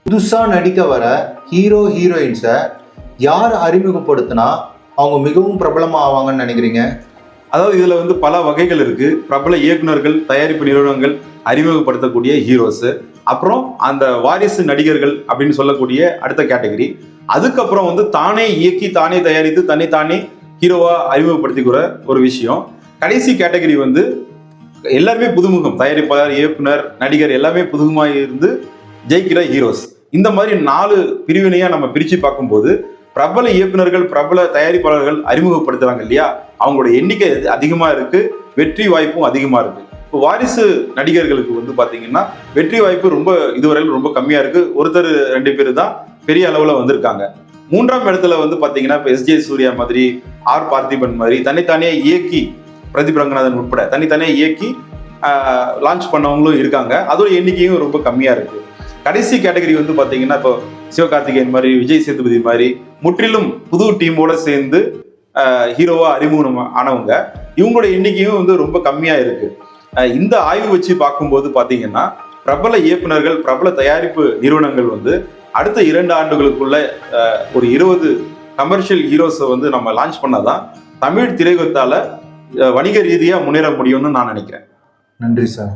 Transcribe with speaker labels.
Speaker 1: புதுசாக நடிக்க வர ஹீரோ ஹீரோயின்ஸை யார் அறிமுகப்படுத்தினா அவங்க மிகவும் பிரபலமாக ஆவாங்கன்னு நினைக்கிறீங்க?
Speaker 2: அதாவது இதில் வந்து பல வகைகள் இருக்குது. பிரபல இயக்குநர்கள், தயாரிப்பு நிறுவனங்கள் அறிமுகப்படுத்தக்கூடிய ஹீரோஸு, அப்புறம் அந்த வாரிசு நடிகர்கள் அப்படின்னு சொல்லக்கூடிய அடுத்த கேட்டகரி. அதுக்கப்புறம் வந்து தானே இயக்கி, தானே தயாரித்து, தன்னைத்தானே ஹீரோவாக அறிமுகப்படுத்திக்கிற ஒரு விஷயம். கடைசி கேட்டகரி வந்து எல்லாருமே புதுமுகம், தயாரிப்பாளர், இயக்குனர், நடிகர் எல்லாமே புதுமுகமாக இருந்து ஜெயிக்கிற ஹீரோஸ். இந்த மாதிரி 4 பிரிவினையாக நம்ம பிரித்து பார்க்கும்போது பிரபல இயக்குநர்கள், பிரபல தயாரிப்பாளர்கள் அறிமுகப்படுத்துறாங்க இல்லையா, அவங்களோட எண்ணிக்கை அதிகமாக இருக்கு, வெற்றி வாய்ப்பும் அதிகமாக இருக்கு. இப்போ வாரிசு நடிகர்களுக்கு வந்து பார்த்தீங்கன்னா வெற்றி வாய்ப்பு இதுவரையில் ரொம்ப கம்மியாக இருக்கு. ஒருத்தர் 2 பேர் தான் பெரிய அளவில் வந்திருக்காங்க. 3ஆம் இடத்துல வந்து பார்த்தீங்கன்னா இப்போ எஸ்ஜே சூர்யா மாதிரி, ஆர் பார்த்திபன் மாதிரி தன்னைத்தானே இயக்கி, பிரதீப் ரங்கநாதன் உட்பட தனித்தனியாக இயக்கி லான்ச் பண்ணவங்களும் இருக்காங்க. அதோட எண்ணிக்கையும் ரொம்ப கம்மியாக இருக்கு. கடைசி கேட்டகரி வந்து பார்த்தீங்கன்னா இப்போ சிவகார்த்திகேயன் மாதிரி, விஜய் சேதுபதி மாதிரி முற்றிலும் புது டீமோட சேர்ந்து ஹீரோவா அறிமுகம் ஆனவங்க, இவங்களோட எண்ணிக்கையும் வந்து ரொம்ப கம்மியாக இருக்கு. இந்த ஆய்வு வச்சு பார்க்கும்போது பார்த்தீங்கன்னா பிரபல இயக்குநர்கள், பிரபல தயாரிப்பு நிறுவனங்கள் வந்து அடுத்த 2 ஆண்டுகளுக்குள்ள ஒரு 20 கமர்ஷியல் ஹீரோஸை வந்து நம்ம லான்ச் பண்ணாதான் தமிழ் திரையுலகத்தால வணிக ரீதியாக முன்னேற முடியும்னு நான் நினைக்கிறேன்.
Speaker 1: நன்றி சார்.